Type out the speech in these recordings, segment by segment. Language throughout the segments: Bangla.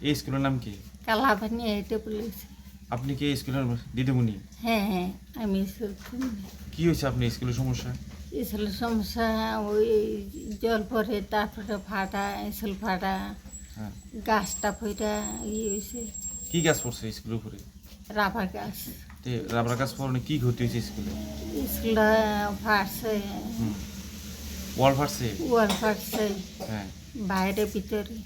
এই স্কুলের নাম কি? কালাবানি এটা বলেছে। আপনি কি এই স্কুলের দিদিমণি? হ্যাঁ হ্যাঁ, আমি কি হয়েছে আপনি স্কুলের সমস্যা? স্কুলের সমস্যা ওই জল পরে, তারপরে ফাটা, স্কুল ফাটা, হ্যাঁ, গাছটা ফইটা হয়েছে। কি গাছ পড়ছে স্কুলের উপরে? রাবার গাছ। রাবার গাছ পড়নে কি ক্ষতি হয়েছে স্কুলে? স্কুলটা ফাটছে, ওয়াল ফাটছে। ওয়াল ফাটছে, হ্যাঁ, বাইরে ভিতরে।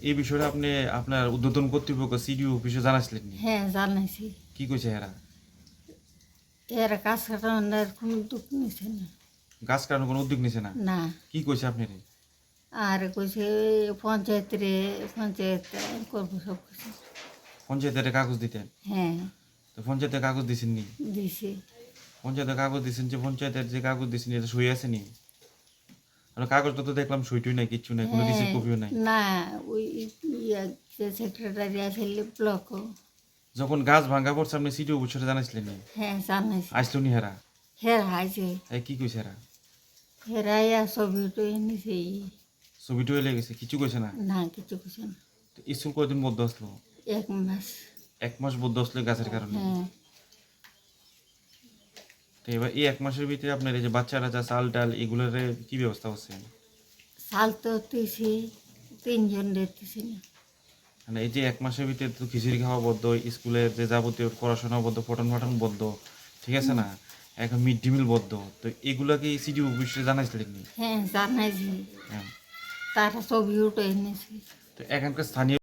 এই বিষয়টা আপনি আপনার ঊর্ধ্বতন কর্তৃপক্ষ সিডিও অফিসে জানাইছিলেন? হ্যাঁ জানাইছি। কি কইছে এরা? এরা কাজ কাটানোর কোনো দুঃখ নিছে না। গাছ কাটানোর কোনো উদ্যোগ নিছে না? না। কি কইছে আপনি? আর কইছে পঞ্চায়েত করবো সব কিছু। পঞ্চায়েতের কাগজ দিতেন? হ্যাঁ তো পঞ্চায়েতের কাগজ দিছেন নি? দিছে। পঞ্চায়েতের কাগজ দিছেন, যে পঞ্চায়েতের যে কাগজ দিছেন এটা সই আছে নি? কাগজটা তো দেখলাম সইটুই নাই, কিচ্ছু নাই, কোনো রিসিভ কপিও নাই। না, ওই সেক্রেটারি আছে ব্লক। যখন গাছ ভাঙা পড়ছে আপনি সিটি অফিসে জানাইছিলেন নি? হ্যাঁ জানাইছি। আসলো নি হেরা? হেরা আইছে। কি কইছে হেরা? হেরাইয়া ছবি টবি নিছে। ছবি টবি লেগে গেছে, কিছু কইছে না? না, কিছু কইছে না। স্কুল কয়দিন বদ্ধ আসলো? 1 মাস। 1 মাস বদ্ধ আসলো গাছের কারণে? হ্যাঁ। তো এবার এই 1 মাসের ভিতরে আপনার এই যে বাচ্চারা যা চাল ডাল এগুলোর কি ব্যবস্থা হচ্ছে? চাল তো দিছি, 3 জন দিতেছি না। মানে এই যে 1 মাসের ভিতরে তো খিচুড়ি খাওয়া বদ্ধ, স্কুলের যে যাবতীয় পড়াশোনা বদ্ধ, পঠন পাঠন বদ্ধ, ঠিক আছে না? এখন মিড ডে মিল বদ্ধ, তো এগুলা কি সিটি অফিসে জানাইছিলেন নি? হ্যাঁ জানাইছি। হ্যাঁ, তারা ছবি উঠে এনেছে। তো এখানকার স্থানীয়